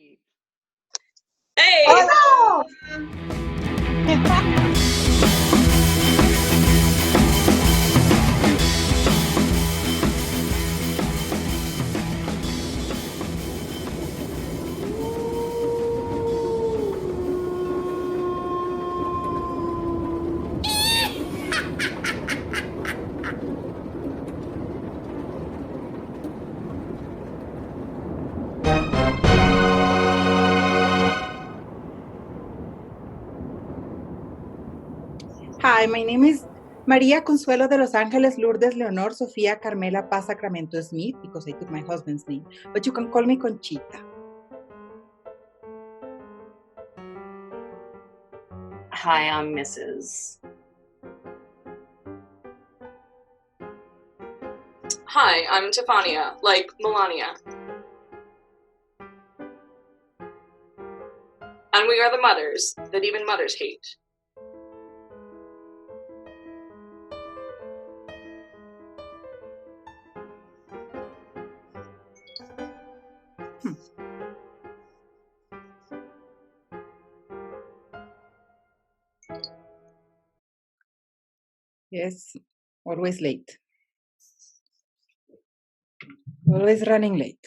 Hey! Hola! Hi, my name is Maria Consuelo de Los Angeles, Lourdes Leonor Sofia Carmela Paz Sacramento Smith, because I took my husband's name, but you can call me Conchita. Hi, I'm Mrs. Hi, I'm Tefania, like Melania. And we are the mothers that even mothers hate. Yes, always late. Always running late.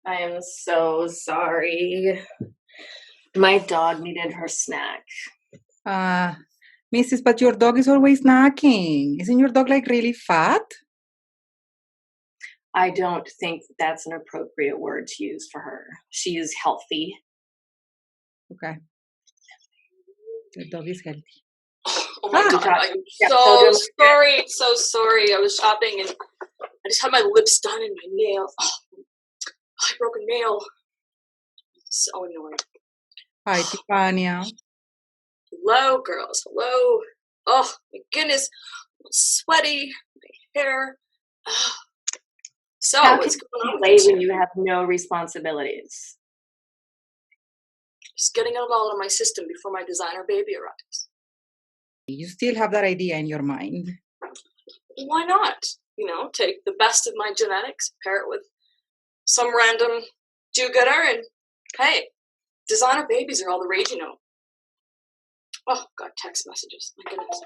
I am so sorry. My dog needed her snack. Mrs., but your dog is always snacking. Isn't your dog like really fat? I don't think that's an appropriate word to use for her. She is healthy. Okay. The dog is healthy. Oh my god, I'm so sorry. I was shopping and I just had my lips done and my nails. Oh, I broke a nail. So annoying. Hi, Tefania. Hello, girls. Hello. Oh, my goodness. I'm sweaty. My hair. Oh. So, How what's can going on you with play when you have no responsibilities? Just getting it all out of my system before my designer baby arrives. You still have that idea in your mind. Why not? You know, take the best of my genetics, pair it with some random do-gooder, and hey, designer babies are all the rage, you know. Oh, God, text messages. My goodness.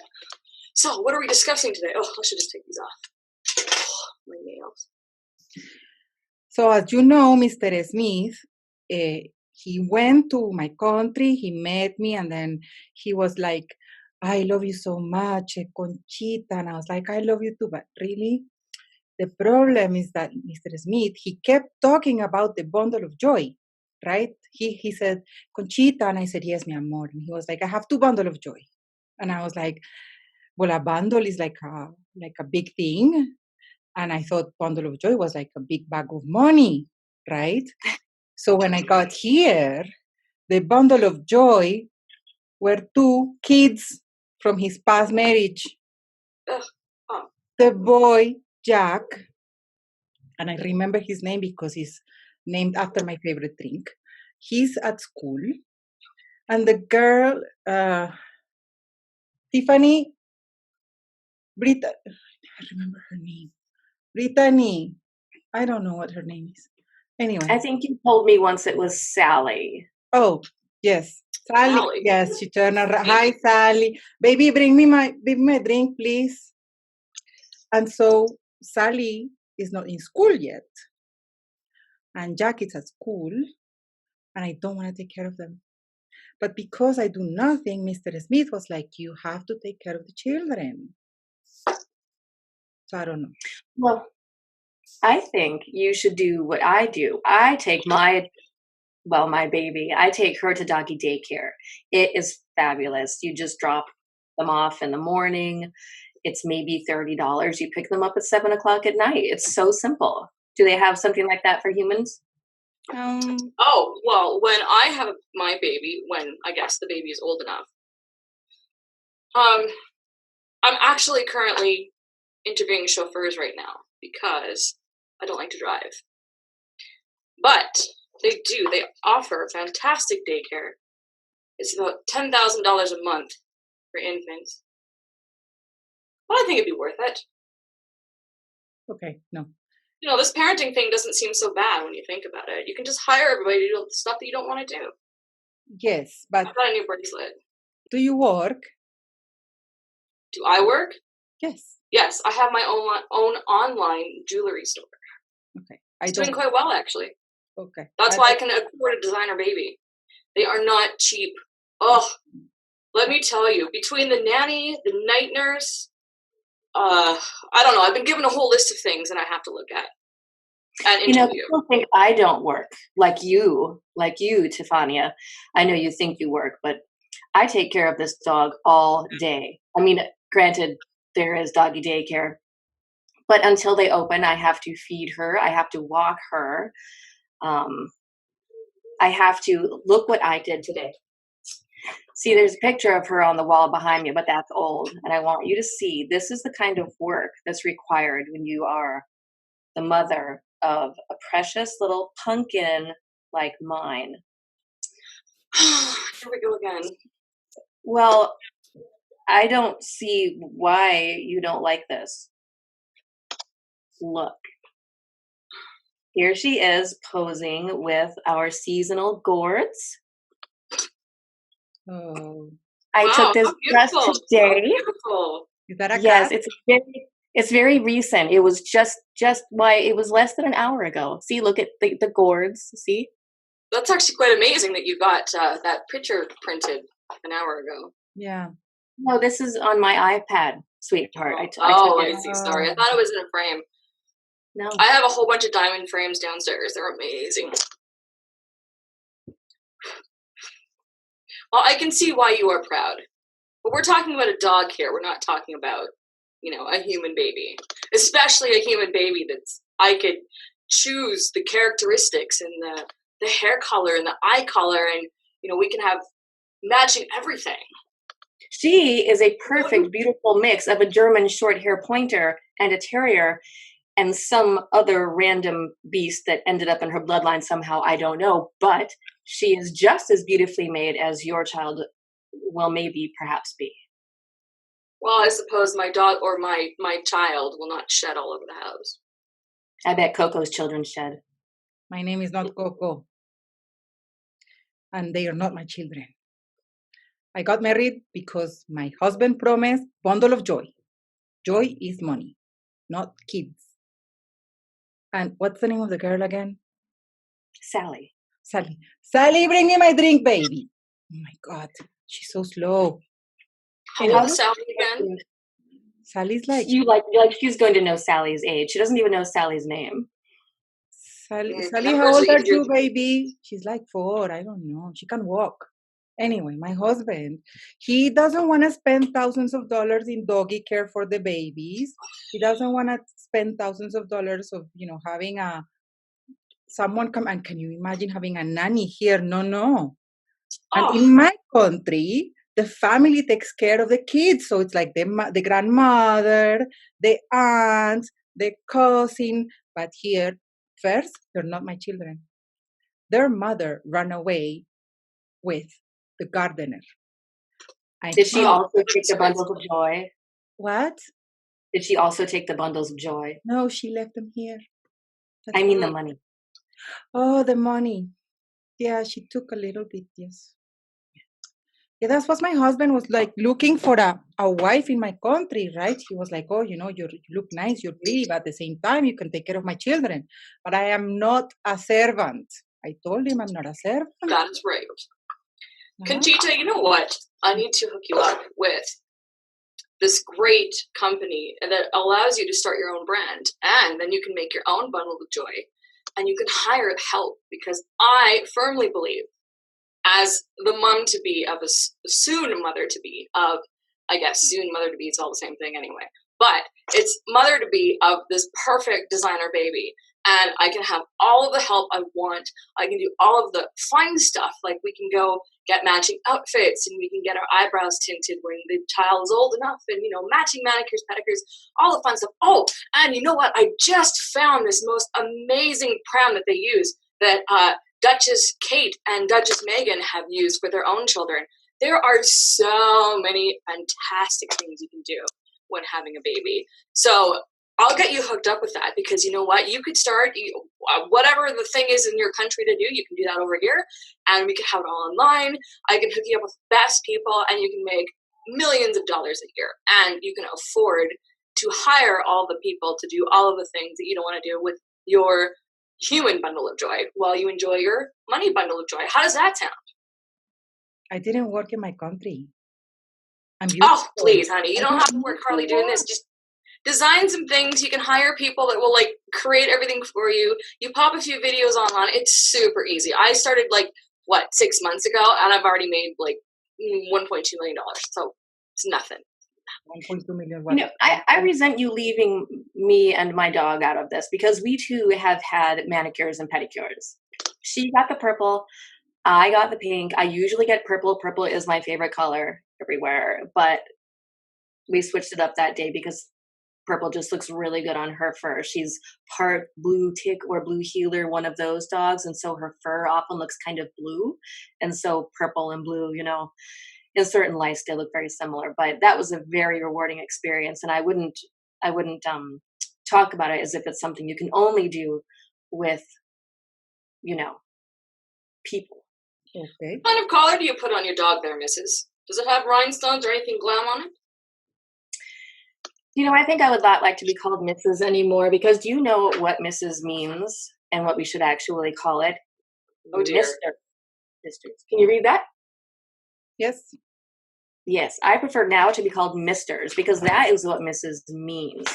So, what are we discussing today? Oh, I should just take these off. Oh, my nails. So as you know, Mr. Smith, he went to my country, he met me, and then he was like, I love you so much, Conchita. And I was like, I love you too, but really? The problem is that Mr. Smith, he kept talking about the bundle of joy, right? He said, Conchita, and I said, yes, mi amor. And he was like, I have 2 bundles of joy. And I was like, well, a bundle is like a big thing. And I thought bundle of joy was like a big bag of money, right? So when I got here, the bundle of joy were 2 kids from his past marriage. Ugh. Oh. The boy, Jack, and I remember his name because he's named after my favorite drink. He's at school. And the girl, Tiffany, I remember her name. Brittany. I don't know what her name is. Anyway. I think you told me once it was Sally. Oh, yes. Sally. Yes, she turned around. Hi, Sally. Baby, bring me my drink, please. And so Sally is not in school yet. And Jack is at school. And I don't want to take care of them. But because I do nothing, Mr. Smith was like, you have to take care of the children. So I don't know. Well, I think you should do what I do. I take my baby, I take her to doggy daycare. It is fabulous. You just drop them off in the morning. It's maybe $30. You pick them up at 7 o'clock at night. It's so simple. Do they have something like that for humans? Oh, well, when I have my baby, when I guess the baby is old enough, I'm actually currently interviewing chauffeurs right now because I don't like to drive. But they offer fantastic daycare. It's about $10,000 a month for infants. But I think it'd be worth it. Okay, no. This parenting thing doesn't seem so bad when you think about it. You can just hire everybody to do the stuff that you don't want to do. Yes, but I got a new bracelet. do you work? Do I work? Yes. Yes, I have my own online jewelry store. Okay. It's doing quite well, actually. Okay. That's why I can afford a designer baby. They are not cheap. Oh, let me tell you, between the nanny, the night nurse, I don't know. I've been given a whole list of things that I have to look at and interview. People think I don't work like you, Tefania. I know you think you work, but I take care of this dog all day. I mean, granted, there is doggy daycare, but until they open, I have to feed her. I have to walk her. I have to look what I did today. See, there's a picture of her on the wall behind me, but that's old. And I want you to see, this is the kind of work that's required when you are the mother of a precious little pumpkin like mine. Here we go again. Well, I don't see why you don't like this. Look. Here she is posing with our seasonal gourds. Oh. I took this just today. Beautiful. Is that a Yes, cat? it's very recent. It was just why it was less than an hour ago. See, look at the gourds. See? That's actually quite amazing that you got that picture printed an hour ago. Yeah. No, this is on my iPad, sweetheart. I took it. I see. Sorry, I thought it was in a frame. No. I have a whole bunch of diamond frames downstairs. They're amazing. Well, I can see why you are proud. But we're talking about a dog here. We're not talking about, a human baby. Especially a human baby I could choose the characteristics and the hair color and the eye color, and, we can have matching everything. She is a perfect, beautiful mix of a German short hair pointer and a terrier and some other random beast that ended up in her bloodline somehow, I don't know. But she is just as beautifully made as your child will maybe perhaps be. Well, I suppose my dog or my child will not shed all over the house. I bet Coco's children shed. My name is not Coco. And they are not my children. I got married because my husband promised bundle of joy. Joy is money, not kids. And what's the name of the girl again? Sally. Sally, bring me my drink, baby. Oh my God, she's so slow. How old is Sally again? Sally's like she's going to know Sally's age. She doesn't even know Sally's name. Sally, how old are you, baby? She's like 4. I don't know. She can walk. Anyway, my husband, he doesn't want to spend thousands of dollars in doggy care for the babies. He doesn't want to spend thousands of dollars of, having someone come. And can you imagine having a nanny here? No. And in my country, the family takes care of the kids. So it's like the grandmother, the aunt, the cousin. But here, first, they're not my children. Their mother ran away with the gardener. Did she also take the bundles of joy? What? Did she also take the bundles of joy? No, she left them here. I mean the money. Oh, the money. Yeah, she took a little bit, yes. Yeah, that's what my husband was like, looking for a wife in my country, right? He was like, oh, you look nice, you're pretty, but at the same time, you can take care of my children. But I am not a servant. I told him I'm not a servant. That is right. Conchita, you know what? I need to hook you up with this great company that allows you to start your own brand, and then you can make your own bundle of joy, and you can hire help, because I firmly believe, as the mom-to-be of a soon mother-to-be of, I guess, soon mother-to-be, it's all the same thing anyway, but it's mother-to-be of this perfect designer baby, and I can have all of the help I want. I can do all of the fun stuff, like we can go get matching outfits, and we can get our eyebrows tinted when the child is old enough, and, matching manicures, pedicures, all the fun stuff. Oh, and you know what? I just found this most amazing pram that they use that Duchess Kate and Duchess Meghan have used for their own children. There are so many fantastic things you can do when having a baby. So I'll get you hooked up with that, because you know what? You could start whatever the thing is in your country to do. You can do that over here, and we can have it all online. I can hook you up with the best people, and you can make millions of dollars a year, and you can afford to hire all the people to do all of the things that you don't want to do with your human bundle of joy while you enjoy your money bundle of joy. How does that sound? I didn't work in my country. I'm beautiful. Oh, please, honey. You don't have to work hardly doing this. Just design some things. You can hire people that will like create everything for you. You pop a few videos online. It's super easy. I started 6 months ago, and I've already made like $1.2 million. So it's nothing. 1.2 million. You know, I resent you leaving me and my dog out of this, because we too have had manicures and pedicures. She got the purple. I got the pink. I usually get purple. Purple is my favorite color everywhere, but we switched it up that day because purple just looks really good on her fur. She's part blue tick or blue heeler, one of those dogs, and so her fur often looks kind of blue. And so purple and blue, you know, in certain lights they look very similar. But that was a very rewarding experience, and I wouldn't talk about it as if it's something you can only do with, you know, people. Okay. What kind of collar do you put on your dog there, Mrs.? Does it have rhinestones or anything glam on it? You know, I think I would not like to be called Mrs. anymore, because do you know what Mrs. means and what we should actually call it? Oh dear. Mr. Can you read that? Yes. Yes, I prefer now to be called Misters, because that is what Mrs. means.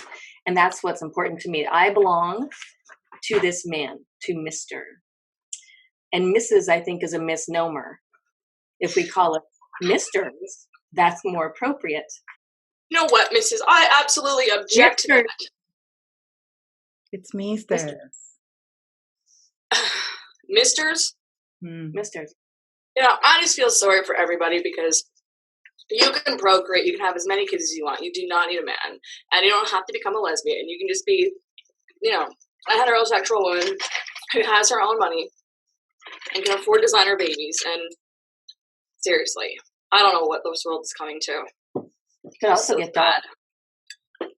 And that's what's important to me. I belong to this man, to Mr. And Mrs., I think, is a misnomer. If we call it Misters, that's more appropriate. You know what, Mrs.? I absolutely object to that. It's Mr. Misters? Misters. You know, I just feel sorry for everybody, because you can procreate, you can have as many kids as you want. You do not need a man. And you don't have to become a lesbian. You can just be, you know, a heterosexual woman who has her own money and can afford designer babies. And seriously, I don't know what this world is coming to. You could also get that.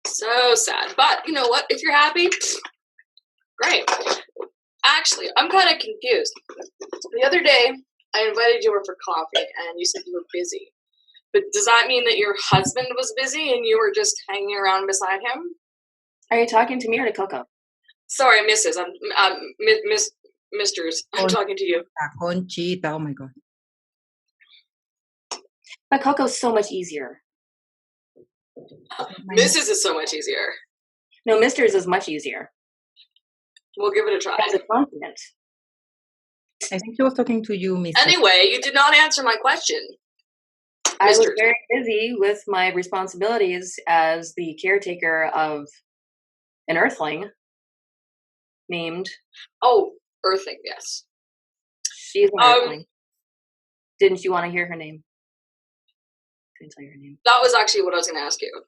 So sad. But you know what? If you're happy, great. Actually, I'm kind of confused. The other day, I invited you over for coffee, and you said you were busy. But does that mean that your husband was busy and you were just hanging around beside him? Are you talking to me or to Coco? Sorry, Mrs. Misters. I'm talking to you. Conchita. Oh my God. But Coco's so much easier. Mrs. is so much easier. No, Misters is much easier. We'll give it a try. As a compliment. I think she was talking to you, Mr. Anyway, you did not answer my question. I was very busy with my responsibilities as the caretaker of an earthling named... Oh, earthling, yes. She's an earthling. Didn't you want to hear her name? Couldn't tell you her name. That was actually what I was going to ask you.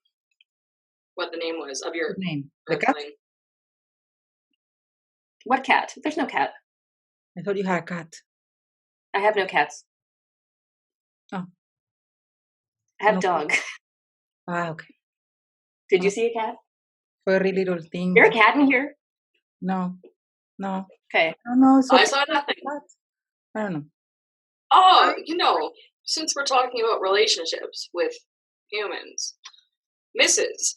What the name was of your name? The cat? What cat? There's no cat. I thought you had a cat. I have no cats. Oh. I have dog. Ah, okay. Did you see a cat? Furry little thing. You're a cat in here? No. Okay. No, I saw nothing. I don't know. Oh, you know, since we're talking about relationships with humans, Misters,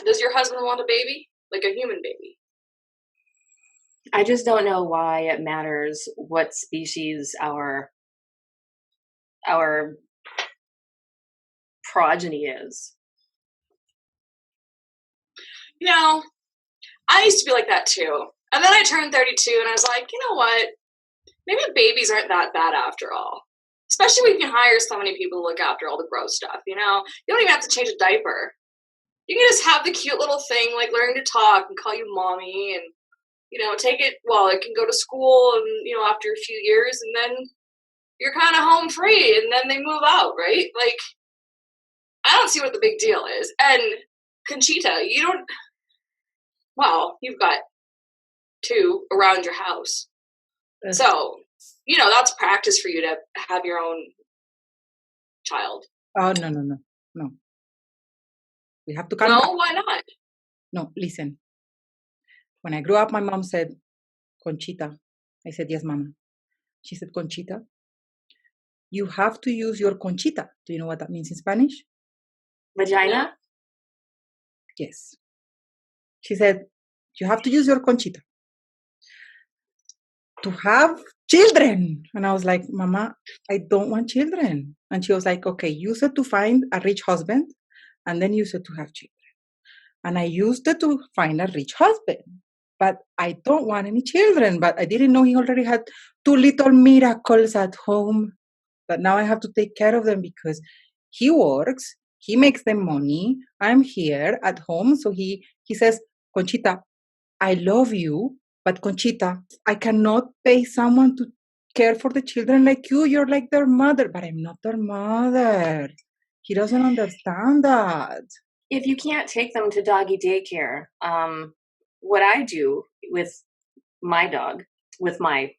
does your husband want a baby? Like a human baby? I just don't know why it matters what species our progeny is. You know, I used to be like that too. And then I turned 32 and I was like, you know what? Maybe babies aren't that bad after all. Especially when you can hire so many people to look after all the gross stuff, you know? You don't even have to change a diaper. You can just have the cute little thing, like learning to talk and call you mommy and, you know, take it, well, it can go to school and, you know, after a few years and then you're kind of home free and then they move out, right? Like, I don't see what the big deal is. And Conchita, you've got 2 around your house. So, you know, that's practice for you to have your own child. Oh, no. No. We have to calm No, down. why not? No, listen. When I grew up, my mom said, Conchita. I said, yes, mama. She said, Conchita, you have to use your conchita. Do you know what that means in Spanish? Vagina? Yes. She said, you have to use your conchita to have children. And I was like, Mama, I don't want children. And she was like, okay, use it to find a rich husband and then use it to have children. And I used it to find a rich husband. But I don't want any children. But I didn't know he already had 2 little miracles at home. But now I have to take care of them because he works, he makes them money. I'm here at home. So he says, Conchita, I love you, but Conchita, I cannot pay someone to care for the children like you. You're like their mother, but I'm not their mother. He doesn't understand that. If you can't take them to doggy daycare, what I do with my dog, with my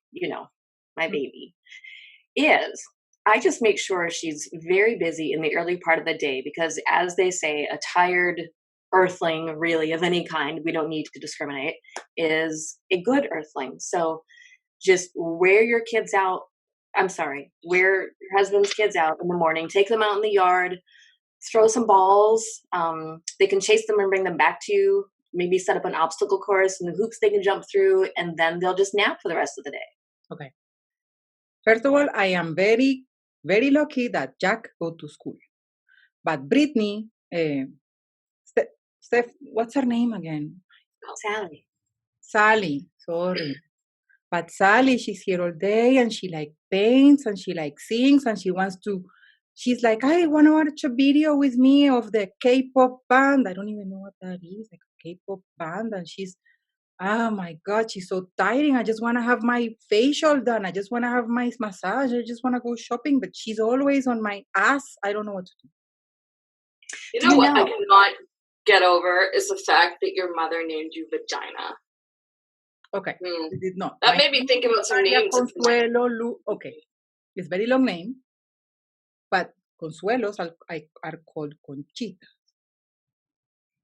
baby, is I just make sure she's very busy in the early part of the day because, as they say, a tired earthling, really, of any kind, we don't need to discriminate, is a good earthling. So just wear your husband's kids out in the morning, take them out in the yard, throw some balls. They can chase them and bring them back to you. Maybe set up an obstacle course and the hoops they can jump through, and then they'll just nap for the rest of the day. Okay. First of all, I am very, very lucky that Jack go to school. But Brittany, Steph, what's her name again? Sally, sorry. But Sally, she's here all day and she like paints and she like sings and she's like, I want to watch a video with me of the K-pop band. I don't even know what that is, like a K-pop band. And she's, oh my God, she's so tiring. I just want to have my facial done. I just want to have my massage. I just want to go shopping. But she's always on my ass. I don't know what to do. You know what I cannot get over is the fact that your mother named you Vagina. Okay. She did not. That made me think about some names. Consuelo, okay. It's a very long name. But Consuelos are called Conchitas.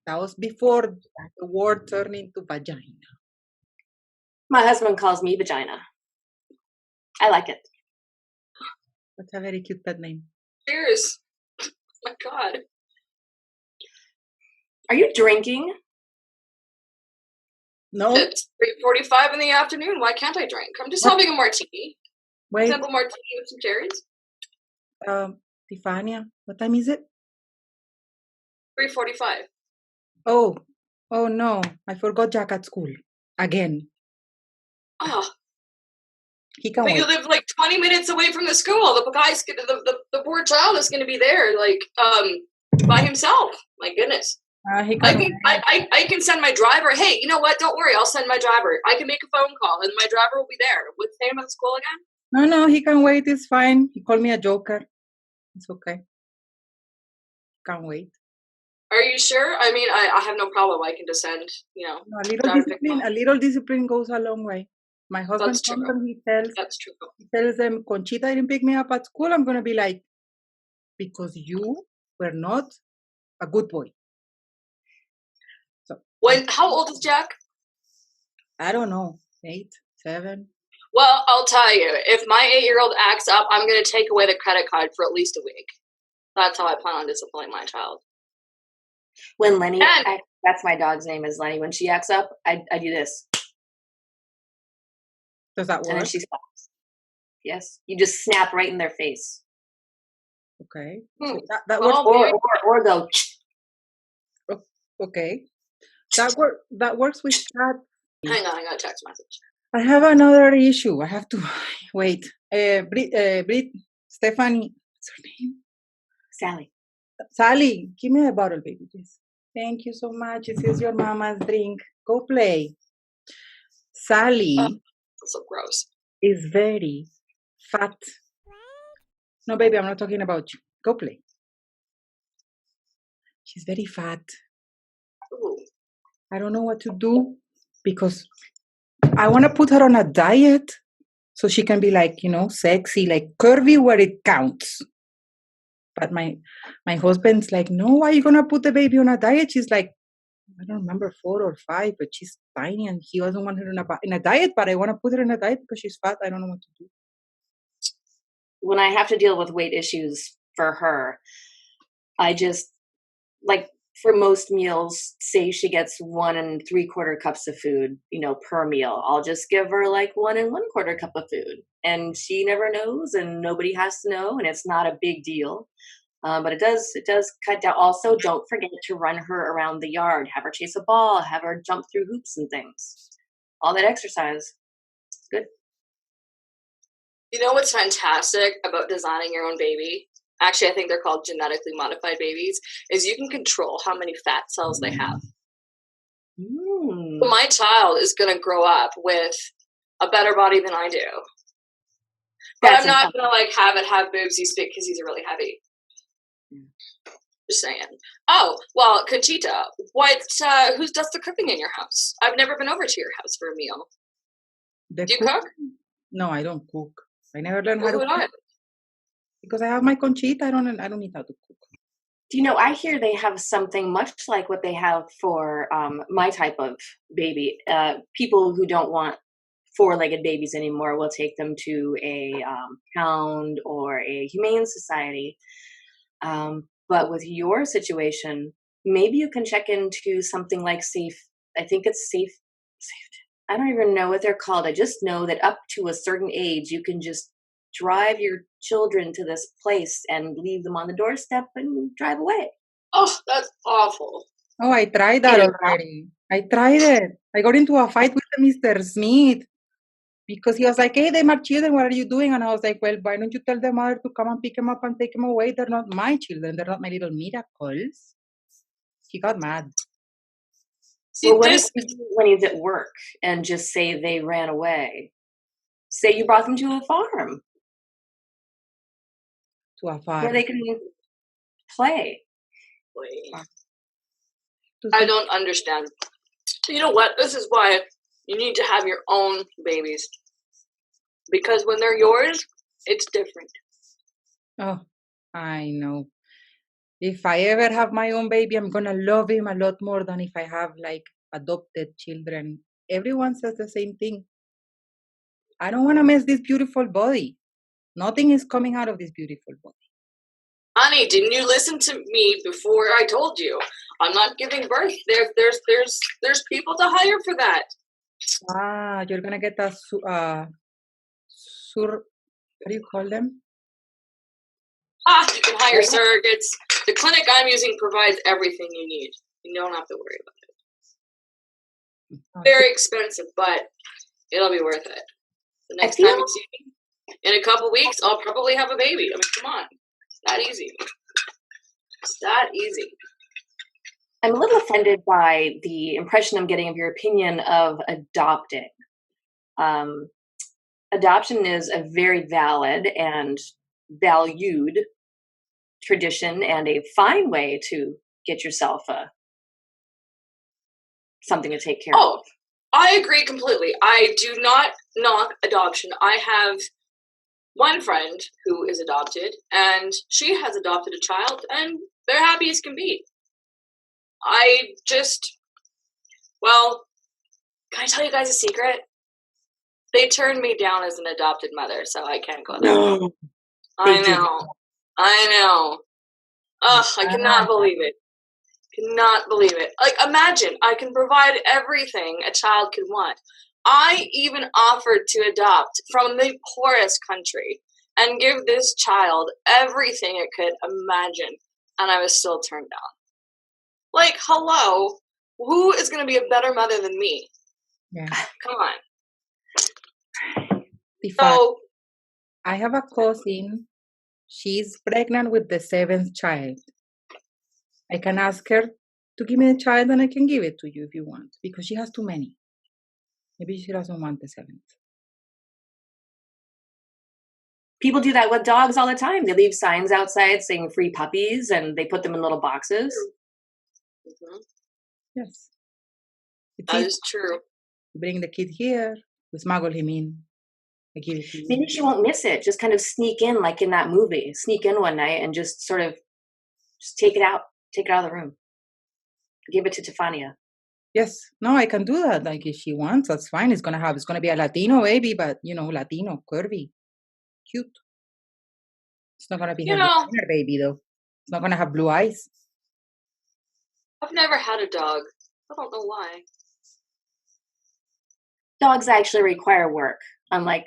That was before the word turned into vagina. My husband calls me Vagina. I like it. That's a very cute pet name. Cheers. Oh my God. Are you drinking? No. It's 3:45 in the afternoon. Why can't I drink? I'm just having a martini. Wait. Simple martini with some cherries. Stefania, what time is it? 3:45. Oh no. I forgot Jack at school. Again. Oh. He can But wait. you live like 20 minutes away from the school. The poor child is going to be there, by himself. My goodness. I can send my driver. Hey, you know what? Don't worry. I'll send my driver. I can make a phone call, and my driver will be there. What's the name of the school again? No, he can wait. It's fine. He called me a joker. It's okay. Can't wait. Are you sure? I mean, I have no problem. I can just send, a little discipline goes a long way. My husband comes and That's true. He tells them, Conchita didn't pick me up at school. I'm going to be like, because you were not a good boy. So How old is Jack? I don't know, 8, 7. Well, I'll tell you, if my 8-year-old acts up, I'm going to take away the credit card for at least a week. That's how I plan on disciplining my child. When Lenny, that's my dog's name is Lenny. When she acts up, I do this. Does that work? And then she stops. Yes, you just snap right in their face. Okay. So that works. Or go. Okay. That works with cats. Hang on, I got a text message. I have another issue. I have to wait. Stephanie, what's her name? Sally, give me a bottle, baby, please. Thank you so much. This is your mama's drink. Go play. Sally. That's so gross. Is very fat. No, baby, I'm not talking about you. Go play. She's very fat. Ooh. I don't know what to do because I want to put her on a diet so she can be like, sexy, like curvy where it counts. But my husband's like, no, why are you gonna put the baby on a diet? She's like, I don't remember 4 or 5, but she's tiny and he doesn't want her in a diet, but I want to put her in a diet because she's fat. I don't know what to do. When I have to deal with weight issues for her, I just, like, for most meals, say she gets 1 3/4 cups of food, per meal. I'll just give her like 1 1/4 cup of food, and she never knows, and nobody has to know, and it's not a big deal. But it does cut down. Also, don't forget to run her around the yard, have her chase a ball, have her jump through hoops and things. All that exercise. It's good. You know what's fantastic about designing your own baby? Actually, I think they're called genetically modified babies, is you can control how many fat cells they have. Mm. So my child is going to grow up with a better body than I do. But I'm not going to like have boobsies because he's really heavy. Just saying. Oh, well, Conchita, who does the cooking in your house? I've never been over to your house for a meal. Do you cook? No, I don't cook. I never learned how to Why cook. Because I have my Conchita, I don't need how to cook. Do you know, I hear they have something much like what they have for my type of baby. People who don't want 4-legged babies anymore will take them to a pound or a humane society. But with your situation, maybe you can check into something like Safe. I think it's Safe. I don't even know what they're called. I just know that up to a certain age, you can just drive your children to this place and leave them on the doorstep and drive away. Oh, that's awful. Oh, I tried that already. I tried it. I got into a fight with Mr. Smith because he was like, hey, they're my children. What are you doing? And I was like, well, why don't you tell the mother to come and pick them up and take them away? They're not my children. They're not my little miracles. He got mad. See, well, what if you do when he's at work and just say they ran away? Say you brought them to a farm. To a farm. Where they can play. I don't understand. You know what? This is why you need to have your own babies. Because when they're yours, it's different. Oh, I know. If I ever have my own baby, I'm going to love him a lot more than if I have like adopted children. Everyone says the same thing. I don't want to mess this beautiful body. Nothing is coming out of this beautiful body. Honey, didn't you listen to me before I told you? I'm not giving birth. There's people to hire for that. Ah, you're going to get a what do you call them? You can hire surrogates. The clinic I'm using provides everything you need. You don't have to worry about it. Very expensive, but it'll be worth it. The next time you see me, in a couple weeks, I'll probably have a baby. I mean, come on. It's that easy. It's that easy. I'm a little offended by the impression I'm getting of your opinion of adopting. Adoption is a very valid and valued tradition and a fine way to get yourself something to take care of. I agree completely. I do not knock adoption. I have one friend who is adopted, and she has adopted a child, and they're happy as can be. Can I tell you guys a secret? They turned me down as an adopted mother, so I can't go there. No. I know. Ugh, I cannot believe it. Like, imagine, I can provide everything a child could want. I even offered to adopt from the poorest country and give this child everything it could imagine, and I was still turned down. Like, hello, who is going to be a better mother than me? Yeah. Come on. So, I have a cousin. She's pregnant with the 7th child. I can ask her to give me the child and I can give it to you if you want, because she has too many. Maybe she doesn't want the 7th. People do that with dogs all the time. They leave signs outside saying free puppies and they put them in little boxes. Mm-hmm. Yes. That is true. You bring the kid here, we smuggle him in. I give it to you. Maybe she won't miss it. Just kind of sneak in, like in that movie. Sneak in one night and just sort of just take it out. Take it out of the room. Give it to Tefania. Yes. No, I can do that. Like if she wants, that's fine. It's gonna be a Latino baby, but Latino, curvy, cute. It's not gonna be You her know, designer baby though. It's not gonna have blue eyes. I've never had a dog. I don't know why. Dogs actually require work, unlike,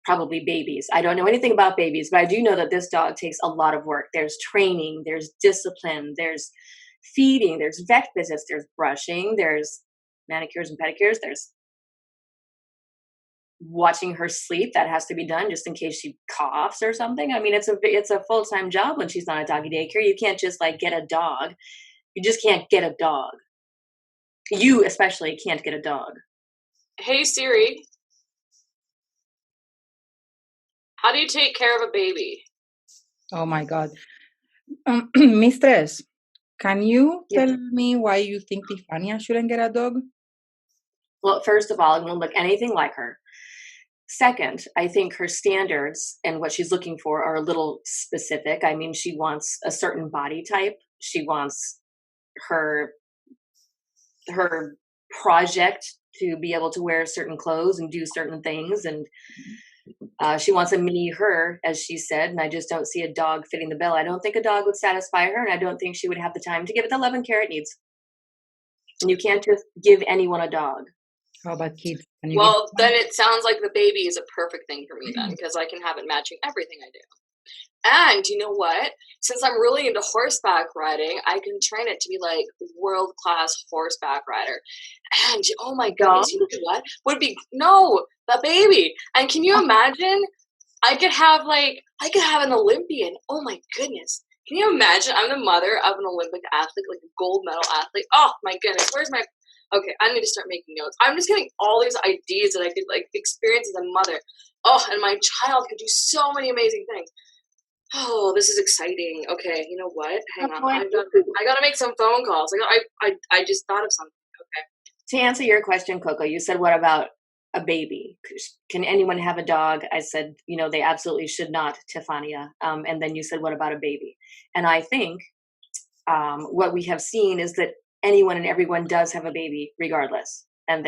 probably babies. I don't know anything about babies, but I do know that this dog takes a lot of work. There's training, there's discipline, there's feeding, there's vet visits, there's brushing, there's manicures and pedicures, there's watching her sleep that has to be done just in case she coughs or something. I mean, it's a full-time job when she's not at doggy daycare. You can't just like get a dog. You just can't get a dog. You especially can't get a dog. Hey Siri, how do you take care of a baby? Oh my God. Mistress, can you Yes. tell me why you think Tiffania shouldn't get a dog? Well, first of all, it won't look anything like her. Second, I think her standards and what she's looking for are a little specific. I mean, she wants a certain body type. She wants her project to be able to wear certain clothes and do certain things, and she wants a mini her, as she said, and I just don't see a dog fitting the bill. I don't think a dog would satisfy her, and I don't think she would have the time to give it the love and care it needs. And you can't just give anyone a dog. How about kids? Well, then it sounds like the baby is a perfect thing for me then, because I can have it matching everything I do. And you know what? Since I'm really into horseback riding, I can train it to be like world-class horseback rider. And oh my goodness, you know what? The baby. And can you imagine? I could have an Olympian. Oh my goodness. Can you imagine? I'm the mother of an Olympic athlete, like a gold medal athlete. Oh my goodness. Okay, I need to start making notes. I'm just getting all these ideas that I could like experience as a mother. Oh, and my child could do so many amazing things. Oh, this is exciting. Okay, you know what? Hang on. I gotta make some phone calls. I just thought of something. Okay. To answer your question, Coco, you said, what about a baby? Can anyone have a dog? I said, they absolutely should not, Tefania. And then you said, what about a baby? And I think what we have seen is that anyone and everyone does have a baby regardless. And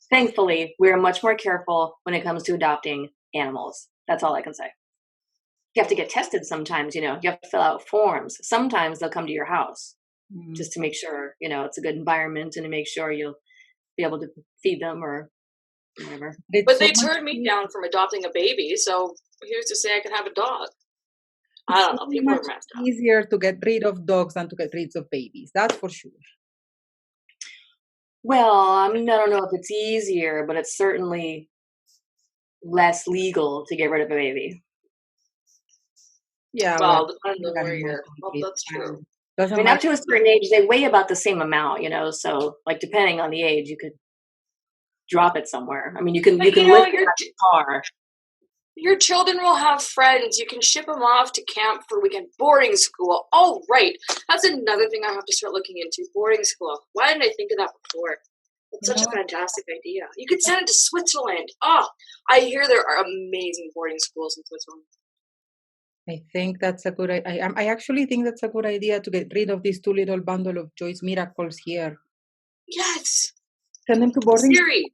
thankfully, we're much more careful when it comes to adopting animals. That's all I can say. You have to get tested sometimes, you have to fill out forms. Sometimes they'll come to your house just to make sure, it's a good environment and to make sure you'll be able to feed them or whatever. But they turned me down from adopting a baby, so who's to say I could have a dog? I don't know. People are messed up. It's easier to get rid of dogs than to get rid of babies. That's for sure. Well, I mean, I don't know if it's easier, but it's certainly less legal to get rid of a baby. Yeah. Well, depending on where you're. Well, that's true. I mean, up to a certain age, they weigh about the same amount, so like depending on the age, you could drop it somewhere. I mean, you can lift it out of the car. Your children will have friends. You can ship them off to camp for weekend boarding school. Oh, right. That's another thing I have to start looking into, boarding school. Why didn't I think of that before? It's such a fantastic idea. You could send it to Switzerland. Oh, I hear there are amazing boarding schools in Switzerland. I think that's a good idea. I actually think that's a good idea to get rid of this two little bundle of Joyce Miracles here. Yes. Send them to boarding school. Siri,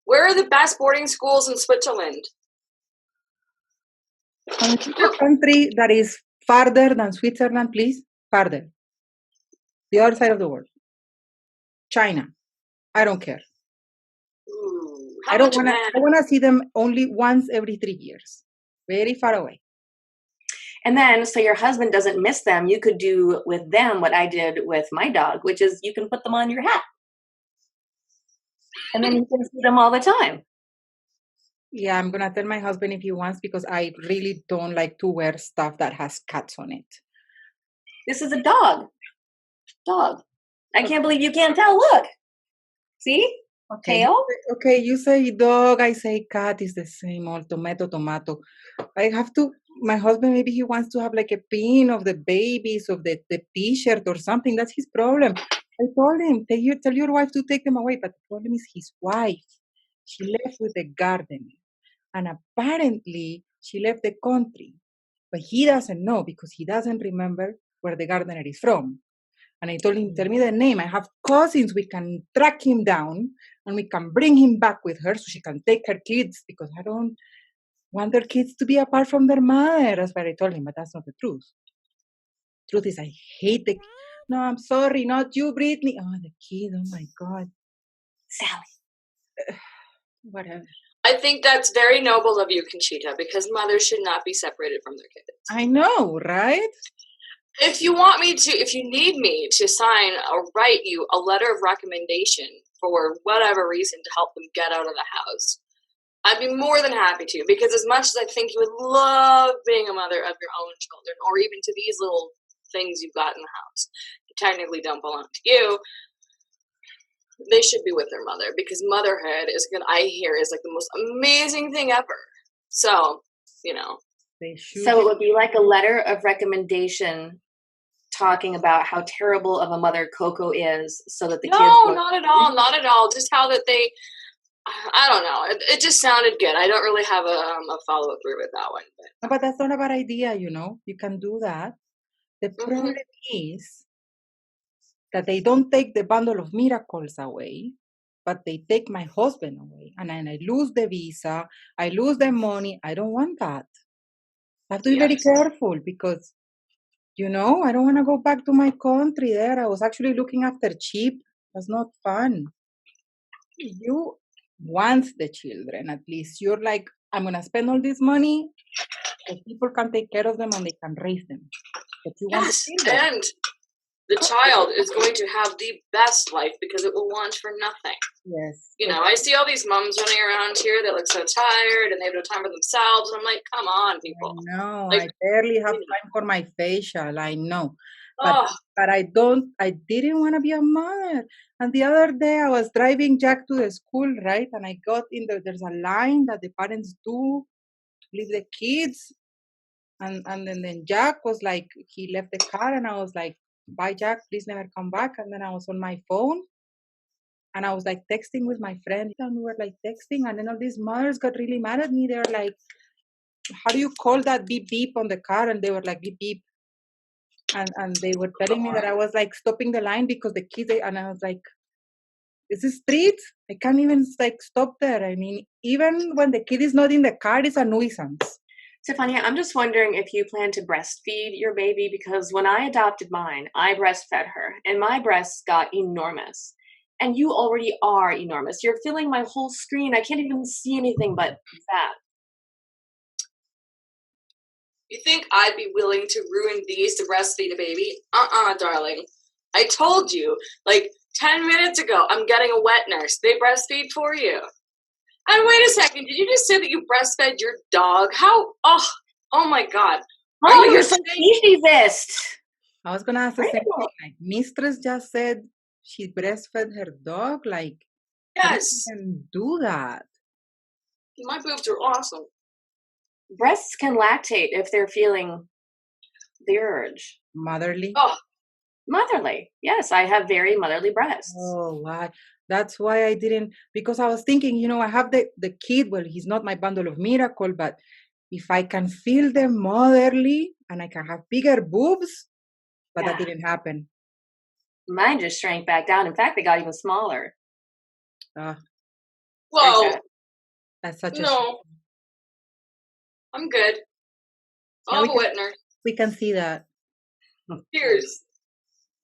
where are the best boarding schools in Switzerland? A country that is farther than Switzerland, please. Farther. The other side of the world. China. I don't care. Ooh, I want to see them only once every 3 years. Very far away. And then, so your husband doesn't miss them, you could do with them what I did with my dog, which is you can put them on your hat. And then you can see them all the time. Yeah, I'm going to tell my husband if he wants, because I really don't like to wear stuff that has cats on it. This is a dog. Dog. I can't believe you can't tell. Look. See? Okay. Tail? Okay, you say dog, I say cat, is the same old tomato. I have to, my husband, maybe he wants to have like a pin of the babies, of the t-shirt or something. That's his problem. I told him, tell your wife to take them away. But the problem is his wife. she left with the gardener. And apparently, she left the country. But he doesn't know because he doesn't remember where the gardener is from. And I told him, tell me the name. I have cousins. We can track him down and we can bring him back with her so she can take her kids because I don't want their kids to be apart from their mother. That's what I told him, but that's not the truth. Truth is, I hate the. No, I'm sorry, not you, Brittany. Oh, the kid. Oh my God, Sally. whatever. I think that's very noble of you, Conchita, because mothers should not be separated from their kids. I know, right? If you want me to, if you need me to sign or write you a letter of recommendation for whatever reason to help them get out of the house, I'd be more than happy to, because as much as I think you would love being a mother of your own children, or even to these little things you've got in the house, that technically don't belong to you, they should be with their mother, because motherhood is good. I hear is like the most amazing thing ever. So, you know. They should. So it would be like a letter of recommendation talking about how terrible of a mother Coco is so that the kids... No, not at all. Not at all. Just how that they... I don't know. It just sounded good. I don't really have a follow-up through with that one. But that's not a bad idea, you know. You can do that. The problem is that they don't take the bundle of miracles away, but they take my husband away. And then I lose the visa, I lose the money. I don't want that. I have to be very careful because, you know, I don't want to go back to my country there. I was actually looking after sheep. That's not fun. You want the children, at least. You're like, I'm going to spend all this money so people can take care of them and they can raise them. But you want the children. And the child is going to have the best life because it will want for nothing. Yes. You know, I see all these moms running around here that look so tired and they have no time for themselves. And I'm like, come on, people. No, like, I barely have time for my facial. I know. But I didn't want to be a mother. And the other day I was driving Jack to the school, right? And I got in there's a line that the parents do, leave the kids. And then Jack was like, he left the car and I was like, bye, Jack, please never come back. And then I was on my phone and I was like texting with my friend and we were like texting. And then all these mothers got really mad at me. They were like, how do you call that beep beep on the car? And they were like, beep beep. And they were telling me that I was like stopping the line because the kids, and I was like, this is street. I can't even like stop there. I mean, even when the kid is not in the car, it's a nuisance. Stefania, I'm just wondering if you plan to breastfeed your baby, because when I adopted mine, I breastfed her and my breasts got enormous. And you already are enormous. You're filling my whole screen. I can't even see anything but that. You think I'd be willing to ruin these to breastfeed a baby? Darling. I told you, like 10 minutes ago, I'm getting a wet nurse. They breastfeed for you. And wait a second, did you just say that you breastfed your dog? How? Oh my God. Oh, you're so speciesist. I was going to ask the same thing. Like, Mistress just said she breastfed her dog. Like, yes. You can do that. My boobs are awesome. Breasts can lactate if they're feeling the urge. Motherly? Oh. Motherly. Yes, I have very motherly breasts. Oh, why? That's why I didn't, because I was thinking, you know, I have the kid, well, he's not my bundle of miracle, but if I can feel them motherly and I can have bigger boobs, but that didn't happen. Mine just shrank back down. In fact, they got even smaller. Whoa. That's such a no. I'm good. I'll have a wet nurse. We can see that. Cheers.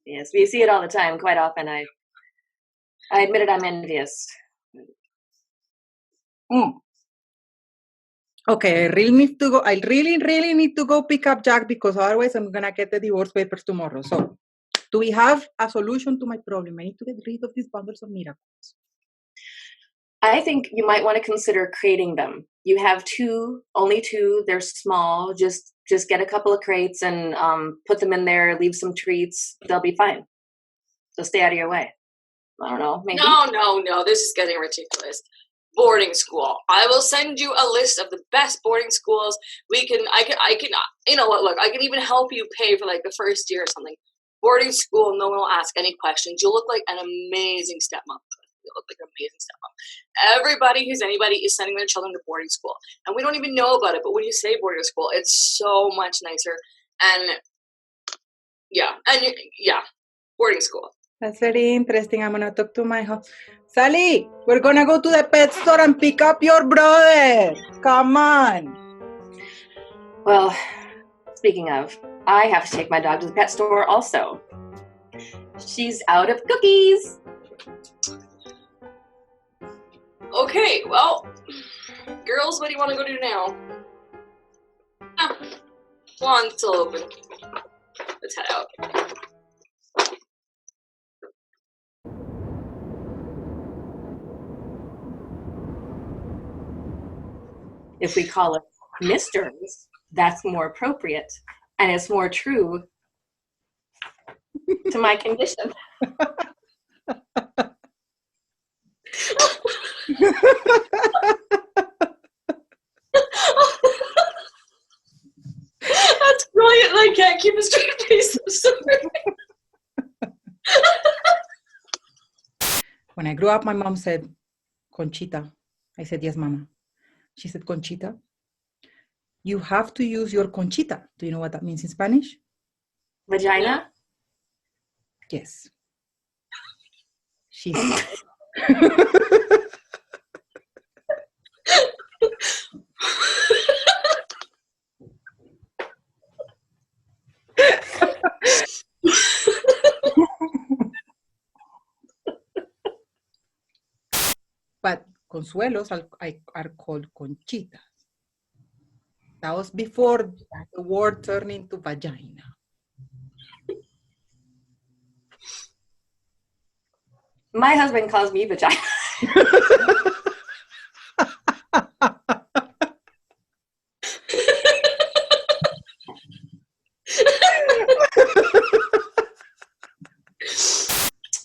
Yes, we see it all the time. Quite often, I admit it, I'm envious. Okay, I really need to go. I really need to go pick up Jack because otherwise I'm gonna get the divorce papers tomorrow. So, do we have a solution to my problem? I need to get rid of these bundles of miracles. I think you might want to consider creating them. You have only two. They're small. Just get a couple of crates and put them in there. Leave some treats. They'll be fine. So stay out of your way. I don't know. Maybe. No. This is getting ridiculous. Boarding school. I will send you a list of the best boarding schools. I can. You know what? Look, I can even help you pay for like the first year or something. Boarding school. No one will ask any questions. You'll look like an amazing stepmom. You look like an amazing stepmom. Everybody who's anybody is sending their children to boarding school. And we don't even know about it, but when you say boarding school, it's so much nicer. And yeah, boarding school. That's very interesting. I'm gonna talk to my home. Sally, we're gonna go to the pet store and pick up your brother. Come on. Well, speaking of, I have to take my dog to the pet store also. She's out of cookies. Okay, well, girls, what do you want to go do now? Salon's still open. Let's head out. If we call it misters, that's more appropriate, and it's more true to my condition. That's brilliant, and I can't keep a straight face. I'm sorry. When I grew up, my mom said, Conchita. I said, yes, mama. She said, Conchita, you have to use your conchita. Do you know what that means in Spanish? Vagina? Yes. She said. But consuelos are called conchitas. That was before the word turned into vagina. My husband calls me vagina.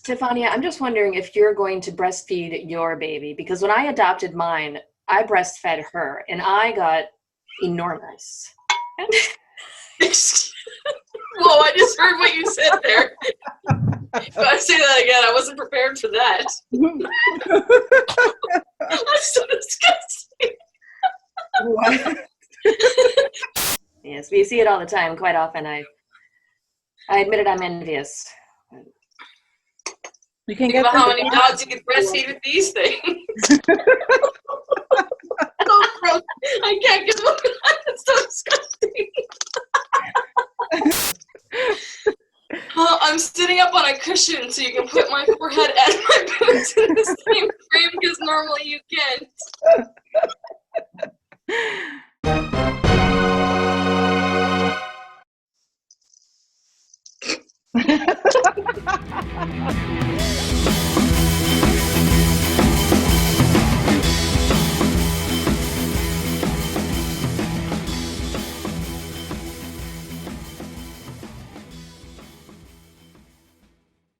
Stefania, I'm just wondering if you're going to breastfeed your baby, because when I adopted mine, I breastfed her and I got enormous. Whoa, I just heard what you said there. If I say that again, I wasn't prepared for that. That's so disgusting. What? Yes, we see it all the time. Quite often, I admit it, I'm envious. You can Think get about how many dogs you can breastfeed with these things. So gross. I can't get over that. It's so disgusting. I'm sitting up on a cushion so you can put my forehead and my boobs in the same frame because normally you can't.